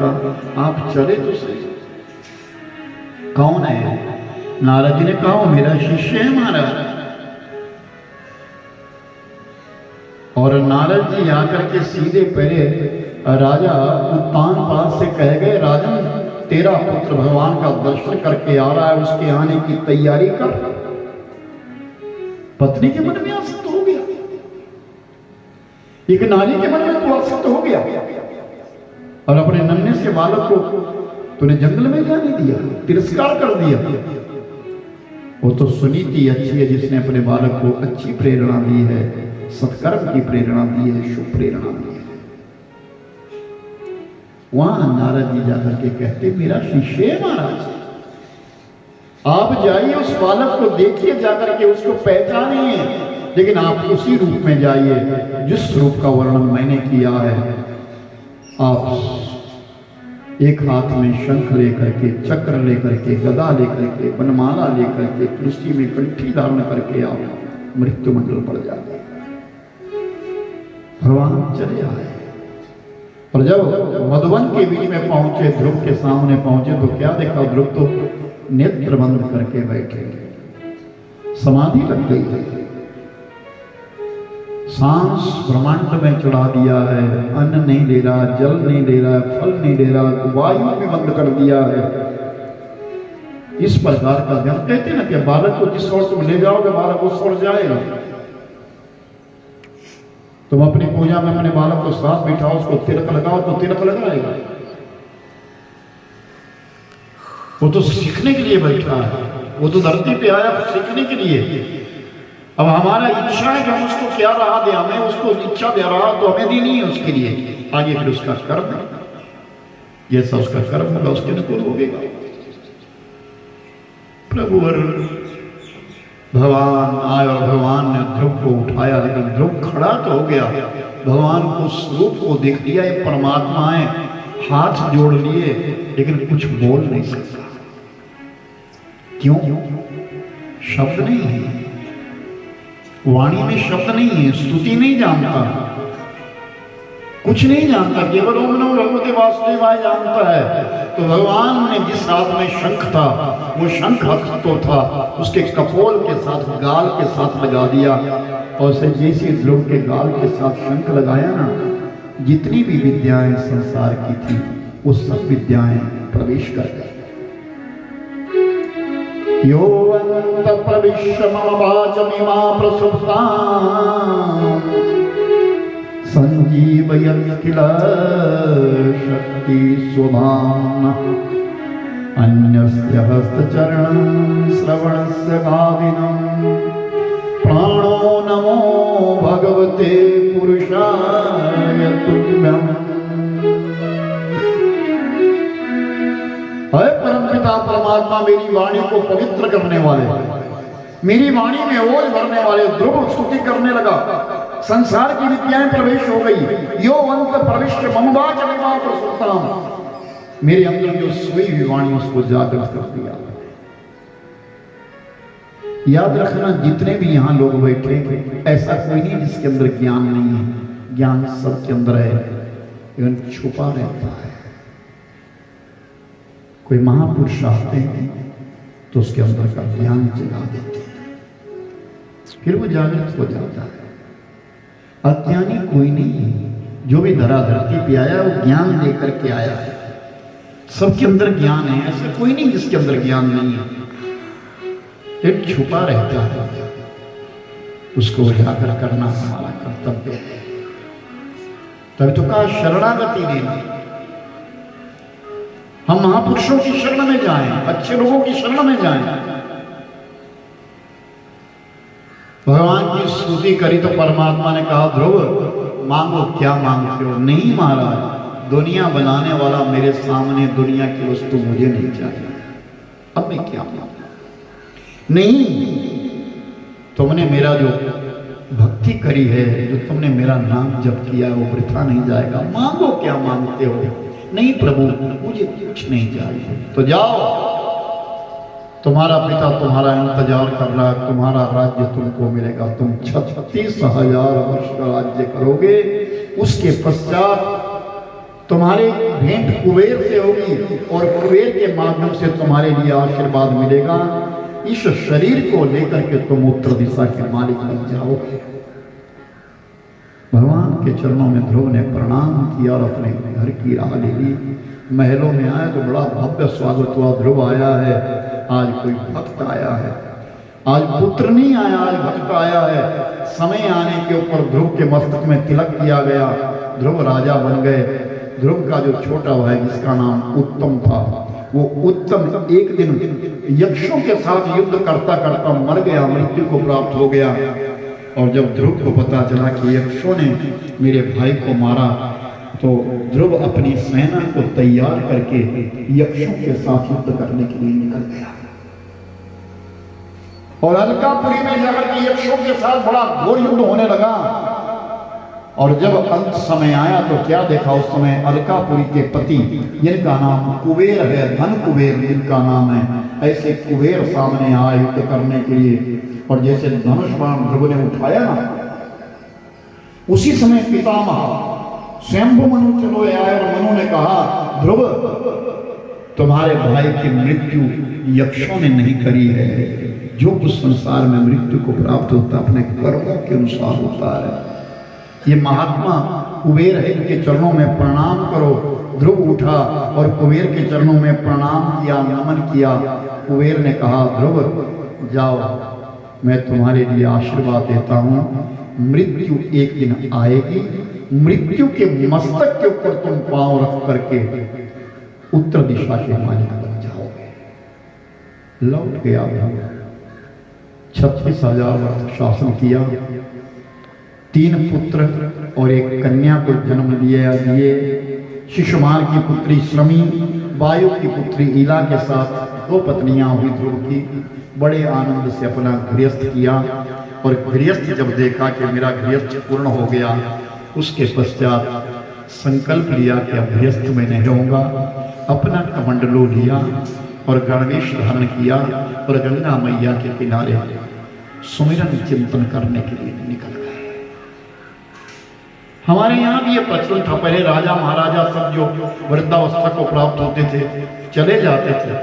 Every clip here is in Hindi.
कहा आप चले तो सही। कौन है? नारद जी ने कहा वो मेरा शिष्य है महाराज। और नारद जी आकर के सीधे पहले राजा उत्तानपाद से कह गए, राजन तेरा पुत्र भगवान का दर्शन करके आ रहा है, उसके आने की तैयारी कर। पत्नी के मन में आसक्त हो गया, एक नारी के मन में तो आसक्त हो गया, और अपने नन्हे से बालक को तूने जंगल में जाने दिया, तिरस्कार कर दिया। वो तो सुनीति अच्छी है जिसने अपने बालक को अच्छी प्रेरणा दी है, सत्कर्म की प्रेरणा दी है, शुभ प्रेरणा दी है। वहां नारद जी जाकर के कहते मेरा शिष्य है महाराज, आप जाइए उस बालक को देखिए, जाकर के उसको पहचानिए, लेकिन आप उसी रूप में जाइए जिस रूप का वर्णन मैंने किया है। आप एक हाथ में शंख लेकर के, चक्र लेकर के, गदा लेकर के, वनमाला लेकर के, तुलसी में कंठी धारण करके आप मृत्यु मंडल पर जाते। भगवान चले आए और जब मधुवन के बीच में पहुंचे, ध्रुव के सामने पहुंचे तो क्या देखा? ध्रुव तो नेत्र बंद करके बैठे, समाधि लग गई है, सांस ब्रह्मांड में चढ़ा दिया है, अन्न नहीं ले रहा, जल नहीं ले रहा, फल नहीं ले रहा, वायु भी बंद कर दिया है। इस प्रकार का ज्ञान कहते ना कि बालक को जिस ओर तुम ले जाओगे बालक उस ओर जाएगा। तुम अपनी पूजा में अपने बालक को साथ बिठाओ, उसको तिलक लगाओ तो तिलक लगाएगा। वो तो सीखने के लिए बैठा है, वो तो धरती पे आया सीखने के लिए। अब हमारा इच्छा है कि हम उसको क्या राह दे, हमें उसको इच्छा दे रहा तो हमें देनी है उसके लिए, आगे फिर उसका कर्म, जैसा उसका कर्म होगा उसके अनुकूल होगा। प्रभु भगवान आए और भगवान ने ध्रुव को उठाया, लेकिन ध्रुव खड़ा तो हो गया, भगवान को स्वरूप को देख लिया, ये परमात्मा है, हाथ जोड़ लिए, लेकिन कुछ बोल नहीं सकता। क्यों? शब्द नहीं है, वाणी में शब्द नहीं है, स्तुति नहीं जानता, कुछ नहीं जानता, केवल ओम नमो भगवते वासुदेवाय जानता है। तो भगवान ने जिस हाथ में शंख था वो शंख हाथ तो था, उसके कपोल के साथ गाल के साथ लगा दिया, और से जैसे ध्रुव के गाल के साथ शंख लगाया ना, जितनी भी विद्याएं संसार की थी वो सब विद्याएं प्रवेश कर गई। यो अंत प्रविश्य मम वाचमिमा प्रसुप्तां संजीवयत् किल शक्ति सुधाम अन्यस्य हस्तचरणं श्रवणस्य गाविनं प्राणो नमो भगवते पुरुषाय तुभ्यम्। है परमपिता परमात्मा मेरी वाणी को पवित्र करने वाले, मेरी वाणी में ओज भरने वाले। ध्रुव स्तुति करने लगा, संसार की विद्याएं प्रवेश हो गई। यो अंत प्रविष्ट मम वाचमिमा प्रसुप्तां, मेरे अंदर जो सोई हुई वाणी उसको जागृत कर दिया। याद रखना जितने भी यहाँ लोग बैठे, ऐसा कोई नहीं जिसके अंदर ज्ञान नहीं है, ज्ञान सबके अंदर है, लेकिन छुपा रहता है। कोई महापुरुष आते हैं तो उसके अंदर का ज्ञान जगा देते हैं, फिर वो जागृत हो जाता है। अज्ञानी कोई नहीं है, जो भी धरा धरती पे आया वो ज्ञान लेकर के आया है। सबके अंदर ज्ञान है, ऐसा कोई नहीं जिसके अंदर ज्ञान नहीं है, एक छुपा रहता है, उसको उजागर करना हमारा कर्तव्य है। तभी तो कहा शरणागति लेना, हम महापुरुषों की शरण में जाएं, अच्छे लोगों की शरण में जाएं। भगवान की स्तुति करी तो परमात्मा ने कहा ध्रुव मांगो, क्या मांगते हो? नहीं महाराज, दुनिया बनाने वाला मेरे सामने, दुनिया की वस्तु मुझे नहीं चाहिए, अब मैं क्या मांगू? नहीं, तुमने मेरा जो भक्ति करी है, जो तुमने मेरा नाम जप किया है, वो वृथा नहीं जाएगा। मांगो, क्या मांगते हो? नहीं प्रभु, मुझे कुछ नहीं चाहिए। तो जाओ, तुम्हारा पिता तुम्हारा इंतजार कर रहा है, तुम्हारा राज्य तुमको मिलेगा, तुम 36,000 वर्ष का राज्य करोगे, उसके पश्चात तुम्हारी भेंट कुबेर से होगी और कुबेर के माध्यम से तुम्हारे लिए आशीर्वाद मिलेगा। इस शरीर को लेकर के तुम उत्तर दिशा के मालिक बन जाओगे। भगवान के चरणों में ध्रुव ने प्रणाम किया और अपने घर की राह ले ली। महलों में आए तो बड़ा भव्य स्वागत हुआ। ध्रुव आया है, आज कोई भक्त आया है, आज पुत्र नहीं आया, आज भक्त आया है। समय आने के ऊपर ध्रुव के मस्तक में तिलक किया गया। ध्रुव राजा बन गए। ध्रुव का जो छोटा भाई जिसका नाम उत्तम था, वो उत्तम एक दिन यक्षों के साथ युद्ध करता करता मर गया, मृत्यु को प्राप्त हो गया। और जब ध्रुव को पता चला कि यक्षों ने मेरे भाई को मारा, तो ध्रुव अपनी सेना को तैयार करके यक्षों के साथ युद्ध करने के लिए निकल गया। और अलकापुरी में जाकर के यक्षों के साथ बड़ा घोर युद्ध होने लगा। और जब अंत समय आया तो क्या देखा, उस समय अलकापुरी के पति जिनका नाम कुबेर है, धन कुबेर जिनका नाम है, ऐसे कुबेर सामने आए युद्ध करने के लिए। और जैसे धनुष बाण ध्रुव ने उठाया ना, उसी समय पितामह स्वयंभू मनु चलो आए और मनु ने कहा, ध्रुव तुम्हारे भाई की मृत्यु यक्षों ने नहीं करी है। जो कुछ संसार में मृत्यु को प्राप्त होता है अपने कर्मों के अनुसार होता है। ये महात्मा कुबेर है, इनके चरणों में प्रणाम करो। ध्रुव उठा और कुबेर के चरणों में प्रणाम किया, नमन किया। कुबेर ने कहा, ध्रुव जाओ, मैं तुम्हारे लिए आशीर्वाद देता हूँ। मृत्यु एक दिन आएगी, मृत्यु के मस्तक के ऊपर तुम पांव रख करके उत्तर दिशा के मालिक बन जाओगे। लौट गया ध्रुव। 36,000 वर्ष शासन किया। 3 पुत्र और एक कन्या को जन्म दिए। शिशुमार की पुत्री श्रमी, वायु की पुत्री ईला के साथ 2 पत्नियां हुई ध्रुव की। बड़े आनंद से अपना गृहस्थ किया। और गृहस्थ जब देखा कि मेरा गृहस्थ पूर्ण हो गया, उसके पश्चात संकल्प लिया कि अब गृहस्थ में नहीं रहूंगा। अपना कमंडलू लिया और गणवेश धारण किया और गंगा मैया के किनारे सुमिरन चिंतन करने के लिए निकल गए। हमारे यहाँ भी ये प्रचलन था। पहले राजा महाराजा सब जो वृद्धावस्था को प्राप्त होते थे चले जाते थे,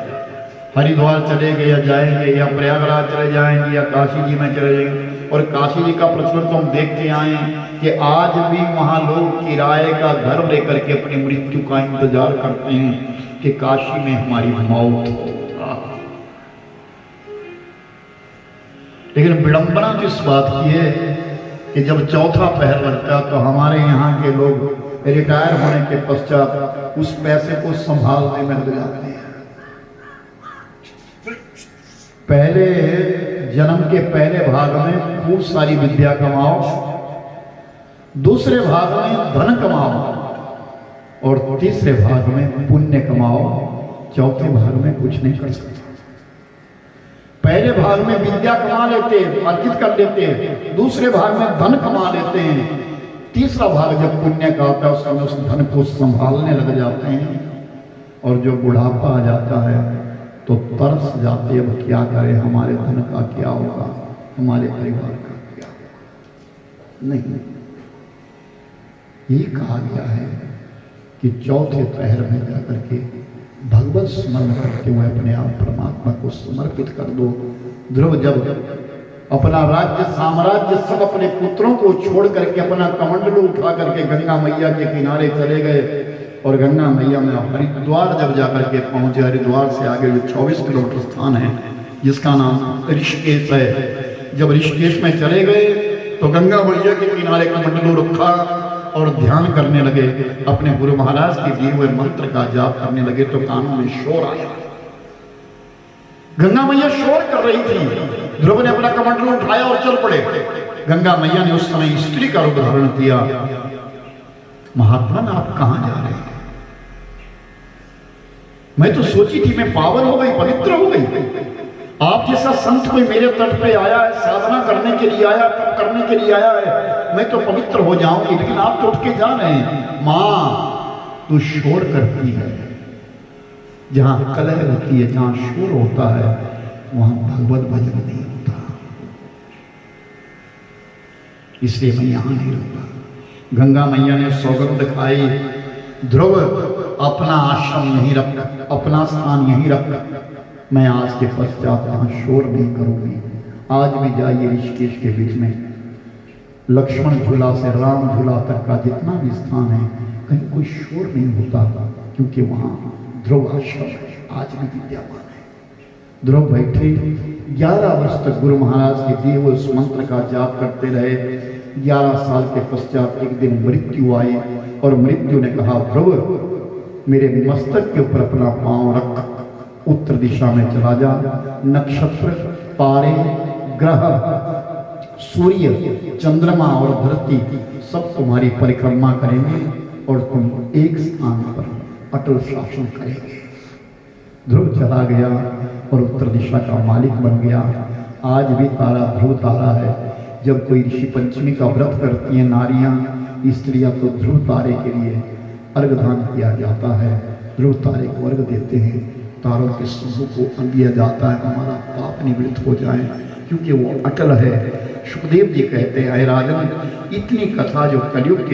हरिद्वार चले गए या जाएंगे, या प्रयागराज चले जाएंगे, या काशी जी में चले जाएंगे। और काशी जी का प्रचलन तो हम देखते आए कि आज भी वहां लोग किराए का घर लेकर के अपनी मृत्यु का इंतजार करते हैं कि काशी में हमारी मौत हो। लेकिन विडंबना तो इस बात की है कि जब चौथा पहर लगता तो हमारे यहाँ के लोग रिटायर होने के पश्चात उस पैसे को संभालने में लग जाते हैं। पहले जन्म के पहले भाग में खूब सारी विद्या कमाओ, दूसरे भाग में धन कमाओ, और तीसरे भाग में पुण्य कमाओ, चौथे भाग में कुछ नहीं कर सकते। पहले भाग में विद्या कमा लेते, अर्जित कर लेते, दूसरे भाग में धन कमा लेते हैं, तीसरा भाग जब पुण्य का आता है उस समय उस धन को संभालने लग जाते हैं। और जो बुढ़ापा आ जाता है तो तरस जाते, अब क्या करें, हमारे धन का क्या होगा, हमारे परिवार का क्या होगा। नहीं, ये कहा गया है कि चौथे पहर में जाकर के भगवत स्मरण करते हुए अपने आप परमात्मा को समर्पित कर दो। ध्रुव जब अपना राज्य साम्राज्य सब अपने पुत्रों को छोड़ करके अपना कमंडलू उठा करके गंगा मैया के किनारे चले गए। और गंगा मैया में हरिद्वार जब जाकर के पहुंचे, हरिद्वार से आगे जो 24 किलोमीटर स्थान है जिसका नाम ऋषिकेश है, जब ऋषिकेश में चले गए तो गंगा मैया के किनारे कमंडलू रखा और ध्यान करने लगे। अपने गुरु महाराज के दिए हुए मंत्र का जाप करने लगे तो कानों में शोर आया। गंगा मैया शोर कर रही थी। ध्रुव ने अपना कमंडलू उठाया और चल पड़े। गंगा मैया ने उस समय स्त्री का रूप धारण किया। महात्मा आप कहां जा रहे हैं? मैं तो सोची थी मैं पावन हो गई, पवित्र हो गई। आप जैसा संत कोई मेरे तट पे आया है, साधना करने के लिए आया, तप करने के लिए आया है, मैं तो पवित्र हो जाऊंगी, लेकिन आप तो उठ के जा रहे हैं। मां तू शोर करती है। जहां कलह होती है, जहां शोर होता है, वहां भगवत भजन नहीं होता। इसलिए मैं यहां नहीं रहूंगा। गंगा मैया ने सौगंध खाई ध्रुव अपना आश्रम यहीं रख, अपना स्थान यहीं रख, मैं आज के पश्चात यहाँ शोर नहीं करूंगी। आज भी जाइए ऋषिकेश के बीच में लक्ष्मण झूला से राम झूला तक का जितना भी स्थान है, कहीं कोई शोर नहीं होता, क्योंकि वहाँ ध्रुव आश्रम आज भी विद्यमान है। ध्रुव बैठे 11 वर्ष तक गुरु महाराज के दिए हुए उस मंत्र का जाप करते रहे। 11 साल के पश्चात एक दिन मृत्यु आई और मृत्यु ने कहा, ध्रुव मेरे मस्तक के ऊपर अपना पांव रख, उत्तर दिशा में चला जा, नक्षत्र तारे ग्रह सूर्य चंद्रमा और धरती सब तुम्हारी परिक्रमा करेंगे और तुम एक स्थान पर अटल शासन करेंगे। ध्रुव चला गया और उत्तर दिशा का मालिक बन गया। आज भी तारा ध्रुव तारा है। जब कोई ऋषि पंचमी का व्रत करती हैं नारियां स्त्रियां, तो ध्रुव तारे के लिए अर्घदान किया जाता है। ध्रुव तारे को अर्घ देते हैं, तारों के समूह को दिया जाता है, हमारा पाप निवृत्त हो जाए, क्योंकि वो अटल है। सुखदेव जी कहते हैं, राजन इतनी कथा जो कलयुग के